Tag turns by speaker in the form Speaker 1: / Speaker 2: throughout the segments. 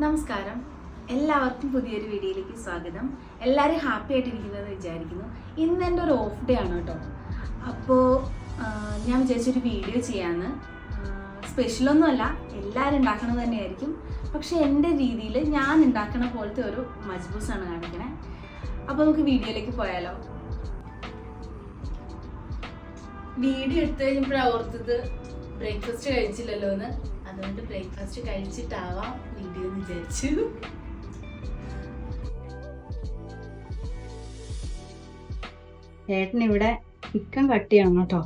Speaker 1: നമസ്കാരം, എല്ലാവർക്കും പുതിയൊരു വീഡിയോയിലേക്ക് സ്വാഗതം. എല്ലാവരും ഹാപ്പി ആയിട്ടിരിക്കുന്നതെന്ന് വിചാരിക്കുന്നു. ഇന്ന് എൻ്റെ ഒരു ഓഫ് ഡേ ആണ് കേട്ടോ. അപ്പോൾ ഞാൻ വിചാരിച്ചൊരു വീഡിയോ ചെയ്യാമെന്ന്. സ്പെഷ്യലൊന്നുമല്ല, എല്ലാവരും ഉണ്ടാക്കണത് തന്നെയായിരിക്കും. പക്ഷേ എൻ്റെ രീതിയിൽ ഞാൻ ഉണ്ടാക്കണ പോലത്തെ ഒരു മജ്ബൂസാണ് കാണിക്കണേ. അപ്പോൾ നമുക്ക് വീഡിയോയിലേക്ക് പോയാലോ. വീഡിയോ എടുത്തു കഴിഞ്ഞപ്പോഴാണ് ഓർത്തത് ബ്രേക്ക്ഫാസ്റ്റ് കഴിച്ചില്ലല്ലോ എന്ന്. അതുകൊണ്ട് ബ്രേക്ക്ഫാസ്റ്റ് കഴിച്ചിട്ടാവാം വീഡിയോ എന്ന് വിചാരിച്ചു.
Speaker 2: ഏട്ടൻ ഇവിടെ ചിക്കൻ കട്ട് ചെയ്യണം കേട്ടോ,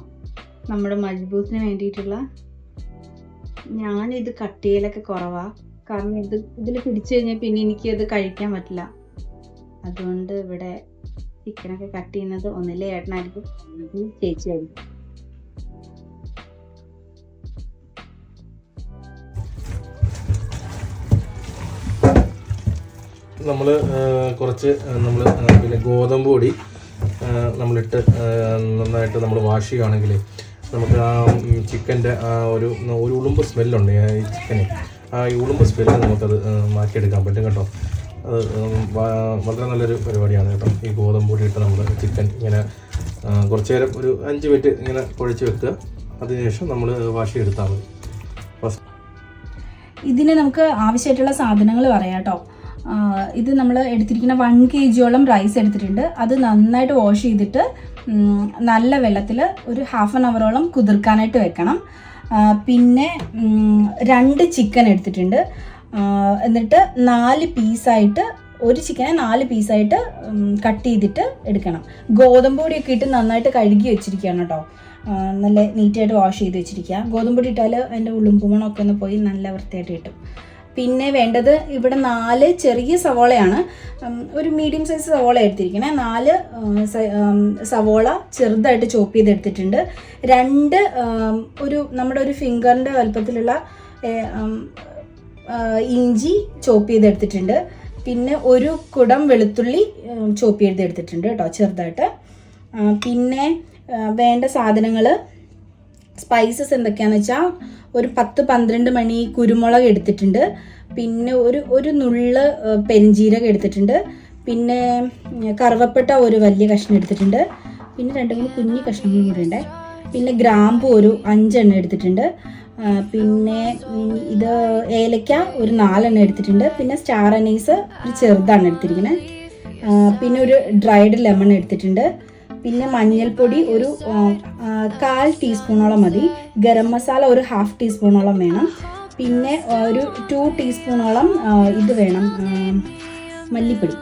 Speaker 2: നമ്മുടെ മജ്ബൂസിന് വേണ്ടിയിട്ടുള്ള. ഞാനിത് കട്ട് ചെയ്യലൊക്കെ കുറവാ, കാരണം ഇതിൽ പിടിച്ചു കഴിഞ്ഞാൽ പിന്നെ എനിക്കത് കഴിക്കാൻ പറ്റില്ല. അതുകൊണ്ട് ഇവിടെ ചിക്കനൊക്കെ കട്ട് ചെയ്യുന്നത് ഒന്നില്ലേ ഏട്ടനായിരിക്കും, ചേച്ചിയായിരിക്കും.
Speaker 3: നമ്മൾ കുറച്ച് പിന്നെ ഗോതമ്പ് പൊടി നമ്മളിട്ട് നന്നായിട്ട് നമ്മൾ വാഷ് ചെയ്യുകയാണെങ്കിൽ നമുക്ക് ആ ചിക്കൻ്റെ ആ ഒരു ഉളുമ്പ് സ്മെല്ലുണ്ട് ഈ ചിക്കന്. ആ ഈ ഉളുമ്പ് സ്മെല്ല് നമുക്കത് മാറ്റിയെടുക്കാൻ പറ്റും കേട്ടോ. അത് വളരെ നല്ലൊരു പരിപാടിയാണ് കേട്ടോ. ഈ ഗോതമ്പ് പൊടി ഇട്ട് നമ്മൾ ചിക്കൻ ഇങ്ങനെ കുറച്ച് നേരം ഒരു 5 മിനിറ്റ് ഇങ്ങനെ കുഴച്ച് വെക്കുക. അതിനുശേഷം നമ്മൾ വാഷ് ചെയ്തെടുത്താൽ മതി.
Speaker 4: ഇതിന് നമുക്ക് ആവശ്യമായിട്ടുള്ള സാധനങ്ങൾ പറയാം കേട്ടോ. ഇത് നമ്മൾ എടുത്തിരിക്കുന്ന 1 kg റൈസ് എടുത്തിട്ടുണ്ട്. അത് നന്നായിട്ട് വാഷ് ചെയ്തിട്ട് നല്ല വെള്ളത്തിൽ ഒരു 1/2 hour കുതിർക്കാനായിട്ട് വെക്കണം. പിന്നെ 2 ചിക്കൻ എടുത്തിട്ടുണ്ട്. എന്നിട്ട് 4 പീസായിട്ട്, ഒരു ചിക്കനെ 4 പീസായിട്ട് കട്ട് ചെയ്തിട്ട് എടുക്കണം. ഗോതമ്പ് പൊടിയൊക്കെ ഇട്ട് നന്നായിട്ട് കഴുകി വെച്ചിരിക്കുകയാണ് കേട്ടോ. നല്ല നീറ്റായിട്ട് വാഷ് ചെയ്ത് വെച്ചിരിക്കുക. ഗോതമ്പ് പൊടി ഇട്ടാൽ അതിൻ്റെ ഉളുമ്പുമണമൊക്കെ ഒന്ന് പോയി നല്ല വൃത്തിയായിട്ട് കിട്ടും. പിന്നെ വേണ്ടത് ഇവിടെ 4 ചെറിയ സവോളയാണ്. ഒരു മീഡിയം സൈസ് സവോള എടുത്തിരിക്കണേ. 4 സവോള ചെറുതായിട്ട് ചോപ്പ് ചെയ്തെടുത്തിട്ടുണ്ട്. 2 നമ്മുടെ ഒരു ഫിംഗറിൻ്റെ വലുപ്പത്തിലുള്ള ഇഞ്ചി ചോപ്പ് ചെയ്തെടുത്തിട്ടുണ്ട്. പിന്നെ 1 കുടം വെളുത്തുള്ളി ചോപ്പ് ചെയ്തെടുത്തിട്ടുണ്ട് കേട്ടോ, ചെറുതായിട്ട്. പിന്നെ വേണ്ട സാധനങ്ങൾ സ്പൈസസ് എന്തൊക്കെയാണെന്ന് വെച്ചാൽ ഒരു 10-12 മണി കുരുമുളക് എടുത്തിട്ടുണ്ട്. പിന്നെ ഒരു നുള്ള് പെരിഞ്ജീരകം എടുത്തിട്ടുണ്ട്. പിന്നെ കറുവപ്പട്ട ഒരു വലിയ കഷ്ണം എടുത്തിട്ടുണ്ട്. പിന്നെ 2-3 കുഞ്ഞു കഷ്ണങ്ങളും കൂടി ഉണ്ട്. പിന്നെ ഗ്രാമ്പു ഒരു 5 എണ്ണം എടുത്തിട്ടുണ്ട്. പിന്നെ ഇത് ഏലക്ക ഒരു 4 എണ്ണം എടുത്തിട്ടുണ്ട്. പിന്നെ സ്റ്റാർ അനീസ് ഒരു ചെറുതാണ് എടുത്തിരിക്കുന്നത്. പിന്നെ ഒരു ഡ്രൈഡ് ലെമൺ എടുത്തിട്ടുണ്ട്. പിന്നെ മഞ്ഞൾപ്പൊടി ഒരു 1/4 ടീസ്പൂണോളം മതി. ഗരം മസാല ഒരു 1/2 ടീസ്പൂണോളം വേണം. പിന്നെ ഒരു 2 ടീസ്പൂണോളം ഇത് വേണം, മല്ലിപ്പൊടി.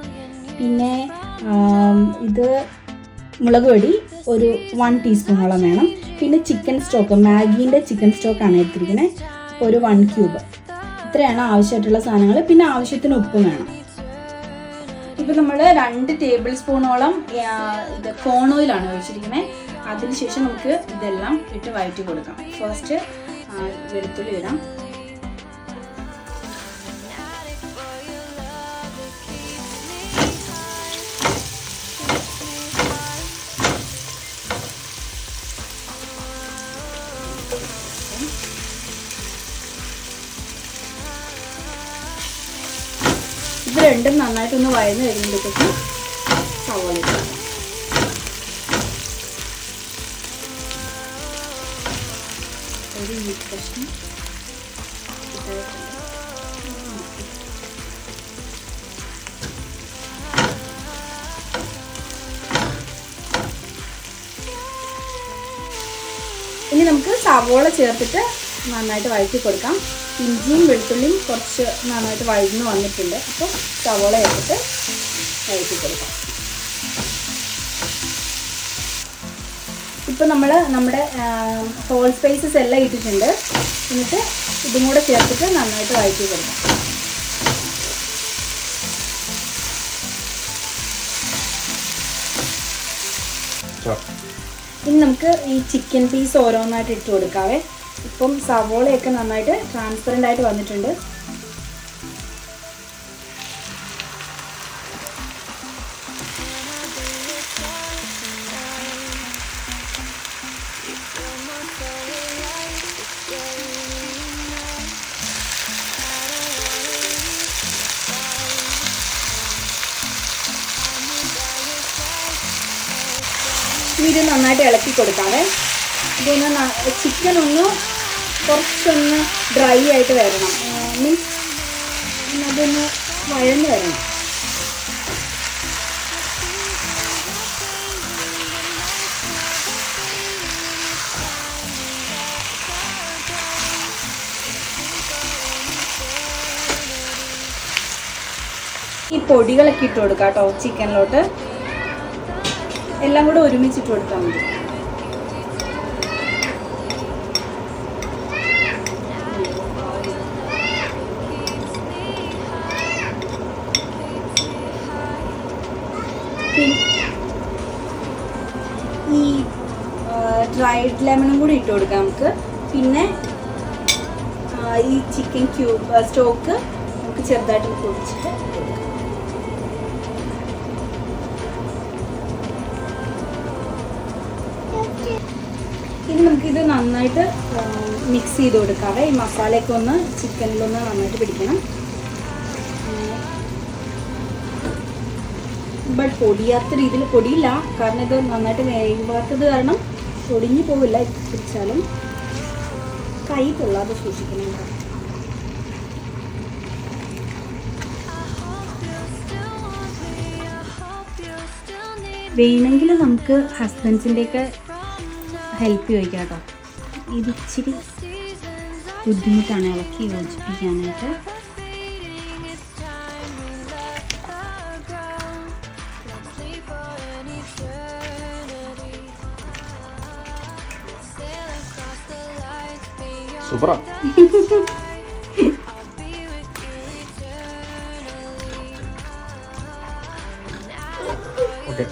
Speaker 4: പിന്നെ ഇത് മുളക് പൊടി ഒരു 1 ടീസ്പൂണോളം വേണം. പിന്നെ ചിക്കൻ സ്റ്റോക്ക്, മാഗീൻ്റെ ചിക്കൻ സ്റ്റോക്കാണ് എടുത്തിരിക്കുന്നത്, ഒരു 1 ക്യൂബ്. ഇത്രയാണ് ആവശ്യമായിട്ടുള്ള സാധനങ്ങൾ. പിന്നെ ആവശ്യത്തിന് ഉപ്പും വേണം. ഇപ്പം നമ്മൾ 2 ടേബിൾ സ്പൂണോളം ഇത് കോൺ ഓയിലാണ് ഒഴിച്ചിരിക്കുന്നത്. അതിനുശേഷം നമുക്ക് ഇതെല്ലാം ഇട്ട് വഴറ്റി കൊടുക്കാം. ഫസ്റ്റ് വെളുത്തുള്ളി ഇടാം. ഇത് രണ്ടും നന്നായിട്ടൊന്ന് വഴന്ന് കഴിയുമ്പോഴത്തേക്കും സവോള ഇടാം. ഒരു കഷ്ണം ഇനി നമുക്ക് സവോള ചേർത്തിട്ട് നന്നായിട്ട് വഴറ്റി കൊടുക്കാം. ഇഞ്ചിയും വെളുത്തുള്ളിയും കുറച്ച് നന്നായിട്ട് വഴന്ന് വന്നിട്ടുണ്ട്. അപ്പോൾ സവോള എടുത്തിട്ട് വഴറ്റി കൊടുക്കാം. ഇപ്പോൾ നമ്മുടെ ഹോൾ സ്പൈസസ് എല്ലാം ഇട്ടിട്ടുണ്ട്. എന്നിട്ട് ഇതും കൂടെ ചേർത്തിട്ട് നന്നായിട്ട് വഴറ്റി കൊടുക്കാം. ഇനി നമുക്ക് ഈ ചിക്കൻ പീസ് ഓരോന്നായിട്ട് ഇട്ട് കൊടുക്കാവേ. ഇപ്പം സവോളയൊക്കെ നന്നായിട്ട് ട്രാൻസ്പെറൻ്റ് ആയിട്ട് വന്നിട്ടുണ്ട്. ഇനി ഇത് നന്നായിട്ട് ഇളക്കി കൊടുക്കാവേ. ഇതൊന്ന് ചിക്കൻ ഒന്ന് കുറച്ചൊന്ന് ഡ്രൈ ആയിട്ട് വരണം, മീൻസ് അതൊന്ന് വഴന്ന് വരണം. ഈ പൊടികളൊക്കെ ഇട്ട് കൊടുക്കാം കേട്ടോ ചിക്കനിലോട്ട്. എല്ലാം കൂടെ ഒരുമിച്ചിട്ട് കൊടുത്താൽ മതി. ഈ ഡ്രൈഡ് ലെമണും കൂടി ഇട്ട് കൊടുക്കാം നമുക്ക്. പിന്നെ ഈ ചിക്കൻ ക്യൂബ് സ്റ്റോക്ക് നമുക്ക് ചെറുതായിട്ട് പൊടിച്ചിട്ട് ഇട്ട് കൊടുക്കാം. ഇനി നമുക്കിത് നന്നായിട്ട് മിക്സ് ചെയ്ത് കൊടുക്കാവേ. ഈ മസാലയൊക്കെ ഒന്ന് ചിക്കനിലൊന്ന് നന്നായിട്ട് പിടിക്കണം. ബട്ട് പൊടിയാത്ത രീതിയിൽ പൊടിയില്ല, കാരണം ഇത് നന്നായിട്ട് വേവാത്തത് കാരണം പൊടിഞ്ഞു പോവില്ല. പിടിച്ചാലും കൈ കൊള്ളാതെ സൂക്ഷിക്കണം. വേണമെങ്കിൽ നമുക്ക് ഹസ്ബൻഡ്സിൻ്റെയൊക്കെ ഹെൽപ്പ് ചോദിക്കാം കേട്ടോ. ഇത് ഇച്ചിരി ബുദ്ധിമുട്ടാണ് ഇളക്കി യോജിപ്പിക്കാനായിട്ട്.
Speaker 3: സൂപ്പറാ. ഓക്കെ,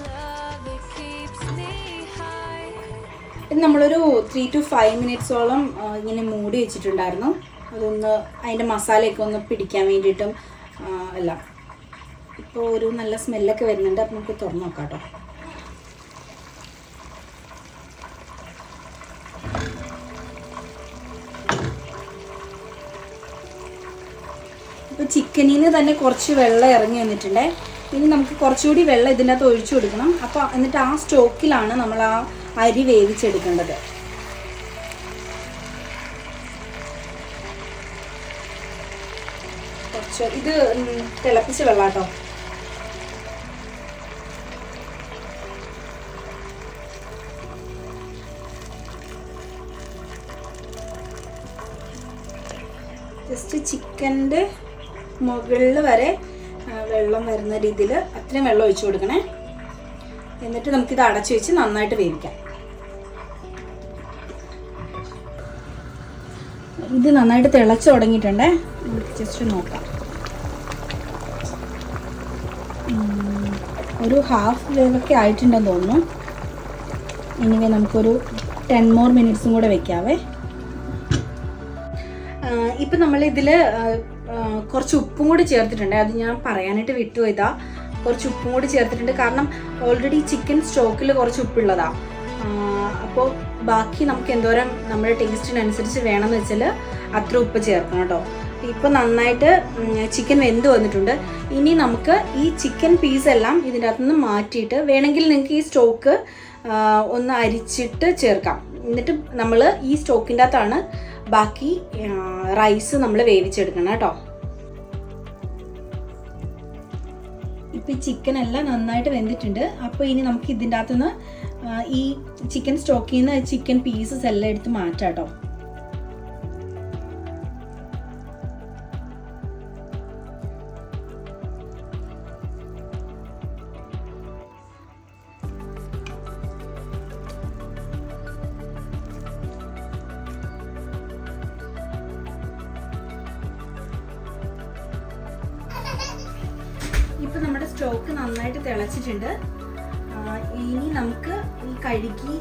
Speaker 4: ഇത് നമ്മളൊരു 3 to 5 മിനിറ്റ്സോളം ഇങ്ങനെ മൂടി വെച്ചിട്ടുണ്ടായിരുന്നു. അതൊന്ന് അതിൻ്റെ മസാലയൊക്കെ ഒന്ന് പിടിക്കാൻ വേണ്ടിയിട്ടും എല്ലാം. ഇപ്പോൾ ഒരു നല്ല സ്മെല്ലൊക്കെ വരുന്നുണ്ട്. അപ്പം നമുക്ക് തുറന്ന് നോക്കാം കേട്ടോ. ഇപ്പോൾ ചിക്കനിൽ നിന്ന് തന്നെ കുറച്ച് വെള്ളം ഇറങ്ങി വന്നിട്ടുണ്ട്. ഇനി നമുക്ക് കുറച്ചുകൂടി വെള്ളം ഇതിനകത്ത് ഒഴിച്ചു കൊടുക്കണം. അപ്പോൾ എന്നിട്ട് ആ സ്റ്റോക്കിലാണ് നമ്മൾ ആ അരി വേവിച്ചെടുക്കേണ്ടത്. കുറച്ച് ഇത് തിളപ്പിച്ച വെള്ളം കേട്ടോ. ജസ്റ്റ് ചിക്കൻ്റെ മുകളിൽ വരെ വെള്ളം വരുന്ന രീതിയിൽ അത്രയും വെള്ളം ഒഴിച്ചു കൊടുക്കണേ. എന്നിട്ട് നമുക്കിത് അടച്ചു വെച്ച് നന്നായിട്ട് വേവിക്കാം. ഇത് നന്നായിട്ട് തിളച്ച് തുടങ്ങിയിട്ടുണ്ടേ. നമുക്ക് ജസ്റ്റ് നോക്കാം. ഒരു ഹാഫ് വേവൊക്കെ ആയിട്ടുണ്ടെന്ന് തോന്നുന്നു. ഇനി നമുക്കൊരു 10 more മിനിറ്റ്സും കൂടെ വെക്കാവേ. ഇപ്പം നമ്മൾ ഇതിൽ കുറച്ച് ഉപ്പും കൂടി ചേർത്തിട്ടുണ്ട്. അത് ഞാൻ പറയാനായിട്ട് വിട്ടുപോയതാ. കുറച്ച് ഉപ്പും കൂടി ചേർത്തിട്ടുണ്ട്, കാരണം ഓൾറെഡി ചിക്കൻ സ്റ്റോക്കിൽ കുറച്ച് ഉപ്പുള്ളതാണ്. അപ്പോൾ ബാക്കി നമുക്ക് എന്തോരം നമ്മുടെ ടേസ്റ്റിനനുസരിച്ച് വേണമെന്ന് വെച്ചാൽ അത്ര ഉപ്പ് ചേർക്കണം കേട്ടോ. ഇപ്പോൾ നന്നായിട്ട് ചിക്കൻ വെന്ത് വന്നിട്ടുണ്ട്. ഇനി നമുക്ക് ഈ ചിക്കൻ പീസെല്ലാം ഇതിൻ്റെ അകത്തുനിന്ന് മാറ്റിയിട്ട് വേണമെങ്കിൽ നിങ്ങൾക്ക് ഈ സ്റ്റോക്ക് ഒന്ന് അരിച്ചിട്ട് ചേർക്കാം. എന്നിട്ട് നമ്മൾ ഈ സ്റ്റോക്കിൻ്റെ അകത്താണ് ബാക്കി റൈസ് നമ്മൾ വേവിച്ചെടുക്കണം കേട്ടോ. ഇപ്പോൾ ഈ ചിക്കൻ എല്ലാം നന്നായിട്ട് വെന്തിട്ടുണ്ട്. അപ്പോൾ ഇനി നമുക്ക് ഇതിൻ്റെ അകത്തുനിന്ന് ഈ ചിക്കൻ സ്റ്റോക്കിൽ നിന്ന് ചിക്കൻ പീസസ് എല്ലാം എടുത്ത് മാറ്റാം കേട്ടോ. ഇപ്പം നമ്മുടെ സ്റ്റോക്ക് നന്നായിട്ട് തിളച്ചിട്ടുണ്ട്. ഇനി നമുക്ക് ഈ കഴുകി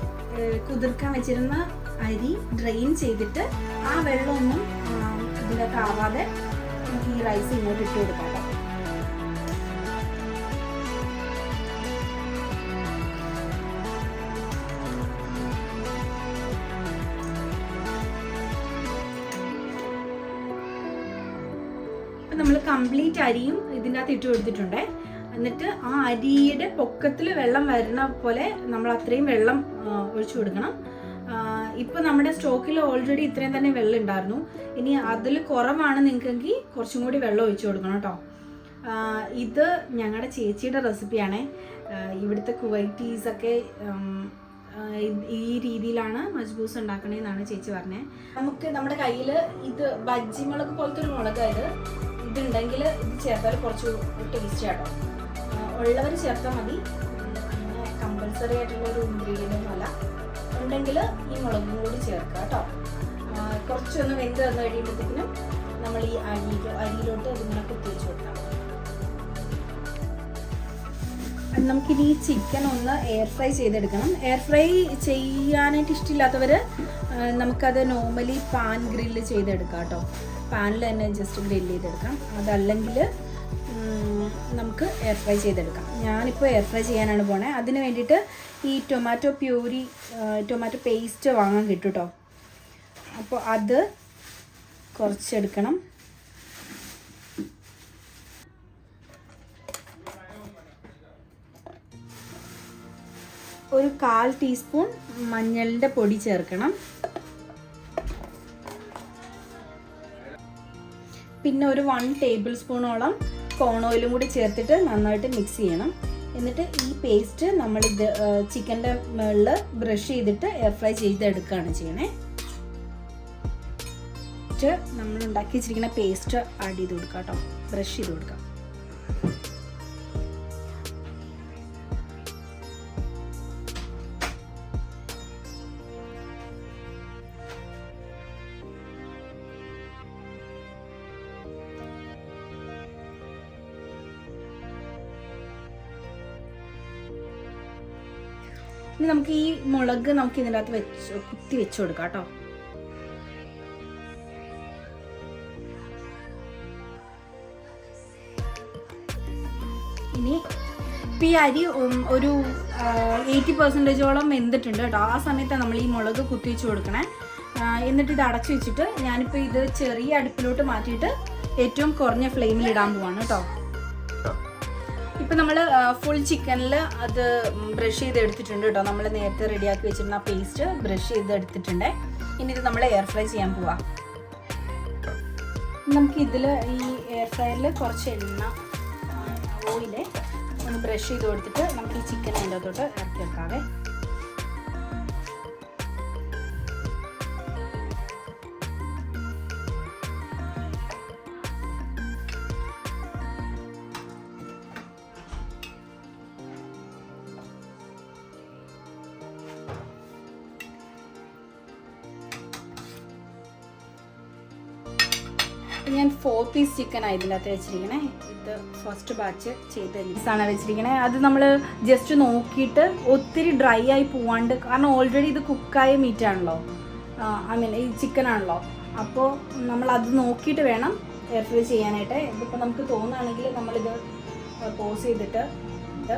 Speaker 4: കുതിർക്കാൻ വെച്ചിരുന്ന അരി ഡ്രെയിൻ ചെയ്തിട്ട് ആ വെള്ളമൊന്നും ഇതിനകത്ത് ആവാതെ നമുക്ക് ഈ റൈസ് ഇങ്ങോട്ട് ഇട്ട് കൊടുക്കാം. നമ്മൾ കംപ്ലീറ്റ് അരിയും ഇതിൻ്റെ അകത്ത് ഇട്ട് കൊടുത്തിട്ടുണ്ട്. എന്നിട്ട് ആ അരിയുടെ പൊക്കത്തിൽ വെള്ളം വരുന്ന പോലെ നമ്മൾ അത്രയും വെള്ളം ഒഴിച്ചു കൊടുക്കണം. ഇപ്പം നമ്മുടെ സ്റ്റോക്കിൽ ഓൾറെഡി ഇത്രയും തന്നെ വെള്ളം ഉണ്ടായിരുന്നു. ഇനി അതിൽ കുറവാണ് നിങ്ങൾക്കെങ്കിൽ കുറച്ചും കൂടി വെള്ളം ഒഴിച്ചു കൊടുക്കണം കേട്ടോ. ഇത് ഞങ്ങളുടെ ചേച്ചിയുടെ റെസിപ്പിയാണ്. ഇവിടുത്തെ കുവൈറ്റീസൊക്കെ ഈ രീതിയിലാണ് മജ്ബൂസ് ഉണ്ടാക്കണേന്നാണ് ചേച്ചി പറഞ്ഞത്. നമുക്ക് നമ്മുടെ കയ്യിൽ ഇത് ബജ്ജി മുളക് പോലത്തെ ഒരു മുളകായത് ഇതുണ്ടെങ്കിൽ ഇത് ചേർത്താൽ കുറച്ച് ടേസ്റ്റ് ആട്ടോ. ഉള്ളവർ ചേർത്താൽ മതി, അങ്ങനെ കമ്പൽസറി ആയിട്ടുള്ള ഒരു ഇൻഗ്രീഡിയൻ്റ് അല്ല. ഉണ്ടെങ്കിൽ ഈ മുളകും കൂടി ചേർക്കുക കേട്ടോ. കുറച്ചൊന്ന് വെന്ത് തന്നു കഴിയുമ്പോഴത്തേക്കിനും നമ്മൾ ഈ അരിയിലോട്ട് ഇതിങ്ങനെ കുത്തി വെച്ച് കൊടുക്കാം. നമുക്കിനി ഈ ചിക്കൻ ഒന്ന് എയർ ഫ്രൈ ചെയ്തെടുക്കണം. എയർ ഫ്രൈ ചെയ്യാനായിട്ട് ഇഷ്ടമില്ലാത്തവർ നമുക്കത് നോർമലി പാൻ ഗ്രില്ല് ചെയ്തെടുക്കാം കേട്ടോ. പാനിൽ തന്നെ ജസ്റ്റ് ഗ്രില്ല് ചെയ്തെടുക്കാം. അതല്ലെങ്കിൽ നമുക്ക് എയർ ഫ്രൈ ചെയ്തെടുക്കാം. ഞാനിപ്പോൾ എയർ ഫ്രൈ ചെയ്യാനാണ് പോണേ. അതിന് വേണ്ടിയിട്ട് ഈ ടൊമാറ്റോ പ്യൂരി, ടൊമാറ്റോ പേസ്റ്റ് വാങ്ങാൻ കിട്ടും കേട്ടോ. അപ്പോൾ അത് കുറച്ചെടുക്കണം. ഒരു 1/4 ടീസ്പൂൺ മഞ്ഞളിൻ്റെ പൊടി ചേർക്കണം. പിന്നെ ഒരു 1 ടേബിൾ സ്പൂണോളം കോൺ ഓയിലും കൂടി ചേർത്തിട്ട് നന്നായിട്ട് മിക്സ് ചെയ്യണം. എന്നിട്ട് ഈ പേസ്റ്റ് നമ്മളിത് ചിക്കൻ്റെ മുകളിൽ ബ്രഷ് ചെയ്തിട്ട് എയർ ഫ്രൈ ചെയ്തെടുക്കുകയാണ് ചെയ്യണേ. നമ്മൾ ഉണ്ടാക്കി വെച്ചിരിക്കുന്ന പേസ്റ്റ് ആഡ് ചെയ്ത് കൊടുക്കാം കേട്ടോ. ബ്രഷ് ചെയ്ത് കൊടുക്കാം. ഇനി നമുക്ക് ഈ മുളക് നമുക്ക് ഇതിൻ്റെ അകത്ത് കുത്തി വെച്ച് കൊടുക്കാം കേട്ടോ. ഇനി ഇപ്പം ഈ അരി ഒരു 80% വെന്തിട്ടുണ്ട് കേട്ടോ. ആ സമയത്താണ് നമ്മൾ ഈ മുളക് കുത്തി വെച്ച് കൊടുക്കണേ. എന്നിട്ട് ഇത് അടച്ചു വെച്ചിട്ട് ഞാനിപ്പോൾ ഇത് ചെറിയ അടുപ്പിലോട്ട് മാറ്റിയിട്ട് ഏറ്റവും കുറഞ്ഞ ഫ്ലെയിമിൽ ഇടാൻ പോവാണ് കേട്ടോ. ഇപ്പം നമ്മൾ ഫുൾ ചിക്കനിൽ അത് ബ്രഷ് ചെയ്ത് എടുത്തിട്ടുണ്ട് കേട്ടോ. നമ്മൾ നേരത്തെ റെഡിയാക്കി വെച്ചിരുന്ന ആ പേസ്റ്റ് ബ്രഷ് ചെയ്ത് എടുത്തിട്ടുണ്ട്. ഇനി ഇത് നമ്മൾ എയർ ഫ്രൈ ചെയ്യാൻ പോവാം. നമുക്ക് ഇതിൽ ഈ എയർ ഫ്രൈയിൽ കുറച്ച് എണ്ണ ഓയില് ഒന്ന് ബ്രഷ് ചെയ്ത് കൊടുത്തിട്ട് നമുക്ക് ഈ ചിക്കൻ അതിൻ്റെ അകത്തോട്ട് ഇറക്കി വെക്കാവേ. ഞാൻ 4 പീസ് ചിക്കനാണ് ഇതിൻ്റെ അകത്ത് വെച്ചിരിക്കണേ. ഇത് ഫസ്റ്റ് ബാച്ച് ചെയ്ത പീസാണ് വെച്ചിരിക്കണേ. അത് നമ്മൾ ജസ്റ്റ് നോക്കിയിട്ട് ഒത്തിരി ഡ്രൈ ആയി പോവാണ്ട്, കാരണം ഓൾറെഡി ഇത് കുക്കായ മീറ്റാണല്ലോ, ഐ മീൻ ഈ ചിക്കനാണല്ലോ. അപ്പോൾ നമ്മൾ അത് നോക്കിയിട്ട് വേണം എയർ ഫ്രൈ ചെയ്യാനായിട്ട്. ഇതിപ്പോൾ നമുക്ക് തോന്നുകയാണെങ്കിൽ നമ്മളിത് പോസ് ചെയ്തിട്ട് ഇത്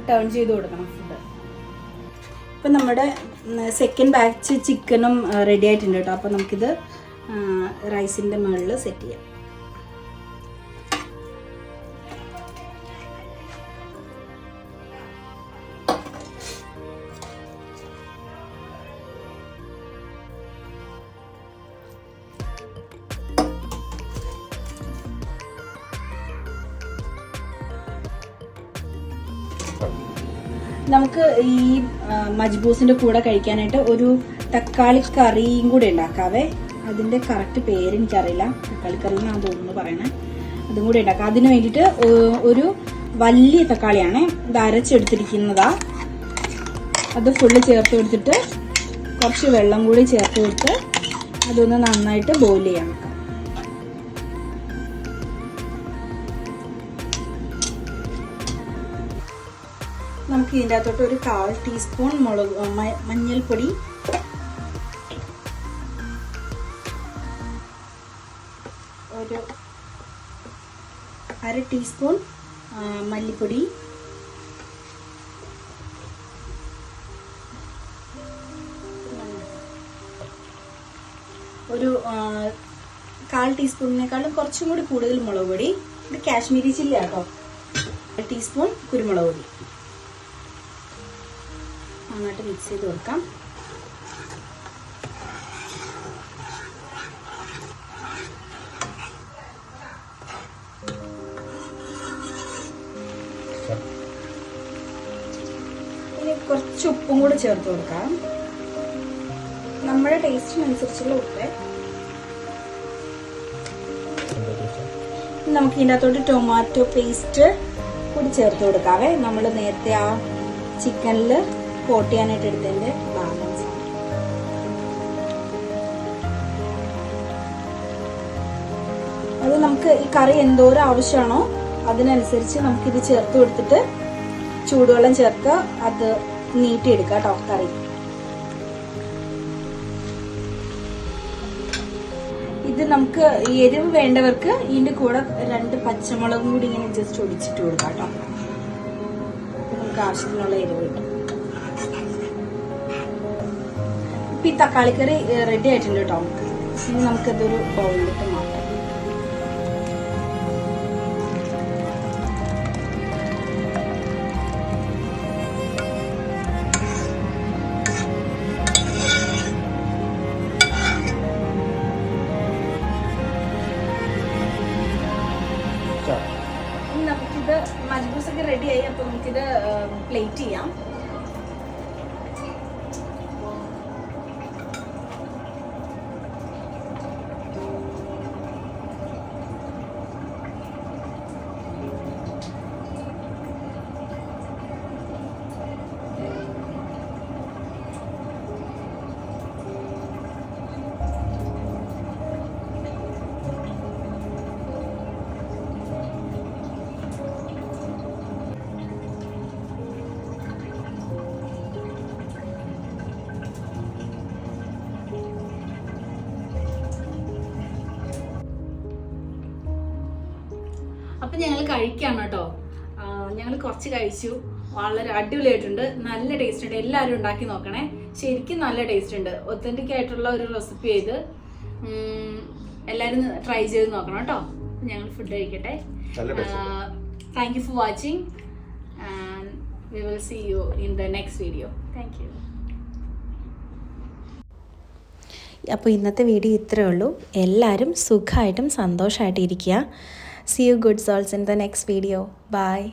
Speaker 4: ടേൺ ചെയ്ത് കൊടുക്കണം ഫുഡ്. ഇപ്പം നമ്മുടെ സെക്കൻഡ് ബാച്ച് ചിക്കനും റെഡി ആയിട്ടുണ്ട് കേട്ടോ. അപ്പോൾ നമുക്കിത് റൈസിൻ്റെ മുകളിൽ സെറ്റ് ചെയ്യാം. നമുക്ക് ഈ മജ്ബൂസിൻ്റെ കൂടെ കഴിക്കാനായിട്ട് ഒരു തക്കാളി കറിയും കൂടെ ഉണ്ടാക്കാവേ. അതിൻ്റെ കറക്റ്റ് പേര് എനിക്കറിയില്ല, തക്കാളി കറി എന്നാണ് തോന്നുന്നു പറയണേ. അതും കൂടെ ഉണ്ടാക്കാം. അതിന് വേണ്ടിയിട്ട് ഒരു വലിയ തക്കാളിയാണ് ഇത് അരച്ചെടുത്തിരിക്കുന്നതാ. അത് ഫുള്ള് ചേർത്ത് കൊടുത്തിട്ട് കുറച്ച് വെള്ളം കൂടി ചേർത്ത് കൊടുത്ത് അതൊന്ന് നന്നായിട്ട് ബോയിൽ ചെയ്യാൻ വെക്കാം. നമുക്ക് ഇതിൻ്റെ അകത്തോട്ട് ഒരു 1/4 ടീസ്പൂൺ മഞ്ഞൾപ്പൊടി, ഒരു 1/2 ടീസ്പൂൺ മല്ലിപ്പൊടി, ഒരു 1/4 ടീസ്പൂണിനേക്കാളും കുറച്ചും കൂടി കൂടുതൽ മുളക് പൊടി. ഇത് കാശ്മീരി ചില്ലി ആട്ടോ. 1 ടീസ്പൂൺ കുരുമുളക് പൊടി നന്നായിട്ട് മിക്സ് ചെയ്ത് കൊടുക്കാം. ഇനി കുറച്ച് ഉപ്പും കൂടി ചേർത്ത് കൊടുക്കാം. നമ്മുടെ ടേസ്റ്റിനനുസരിച്ചുള്ള ഉപ്പ്. നമുക്ക് ഇതിനകത്തോട്ട് ടൊമാറ്റോ പേസ്റ്റ് കൂടി ചേർത്ത് കൊടുക്കാവേ. നമ്മൾ നേരത്തെ ആ ചിക്കനിൽ കോട്ട് ചെയ്യാനായിട്ട് എടുത്തതിന്റെ ബാലൻസ്. അത് നമുക്ക് ഈ കറി എന്തോരം ആവശ്യമാണോ അതിനനുസരിച്ച് നമുക്കിത് ചേർത്ത് കൊടുത്തിട്ട് ചൂടുവെള്ളം ചേർത്ത് അത് നീട്ടിയെടുക്കാം കേട്ടോ കറി. ഇത് നമുക്ക് എരിവ് വേണ്ടവർക്ക് ഇതിന്റെ കൂടെ 2 പച്ചമുളകും കൂടി ഇങ്ങനെ ജസ്റ്റ് ഒടിച്ചിട്ട് കൊടുക്കാം കേട്ടോ. നമുക്ക് ആവശ്യത്തിനുള്ള എരിവ് കിട്ടും. ഇപ്പൊ ഈ തക്കാളിക്കറി റെഡി ആയിട്ടുണ്ട് കേട്ടോ. ഇനി നമുക്കതൊരു ബൗളിലിട്ട് മാറ്റാം. നമുക്കിത് മജ്ബൂസൊക്കെ റെഡിയായി. അപ്പൊ നമുക്കിത് പ്ലേറ്റ് ചെയ്യാം.
Speaker 1: അപ്പം ഞങ്ങൾ കഴിക്കാണ് കേട്ടോ. ഞങ്ങൾ കുറച്ച് കഴിച്ചു. വളരെ അടിപൊളിയായിട്ടുണ്ട്. നല്ല ടേസ്റ്റ് ഉണ്ട്. എല്ലാവരും ഉണ്ടാക്കി നോക്കണേ. ശരിക്കും നല്ല ടേസ്റ്റ് ഉണ്ട്. ഒത്തൻറ്റിക് ആയിട്ടുള്ള ഒരു റെസിപ്പി ചെയ്ത് എല്ലാവരും ട്രൈ ചെയ്ത് നോക്കണം കേട്ടോ. ഞങ്ങൾ ഫുഡ് കഴിക്കട്ടെ. Thank you for watching. We will see you in the next video. Thank you.
Speaker 5: അപ്പോൾ ഇന്നത്തെ വീഡിയോ ഇത്രയേ ഉള്ളൂ. എല്ലാവരും സുഖമായിട്ടും സന്തോഷമായിട്ടും ഇരിക്കുക. See you good souls in the next video. Bye.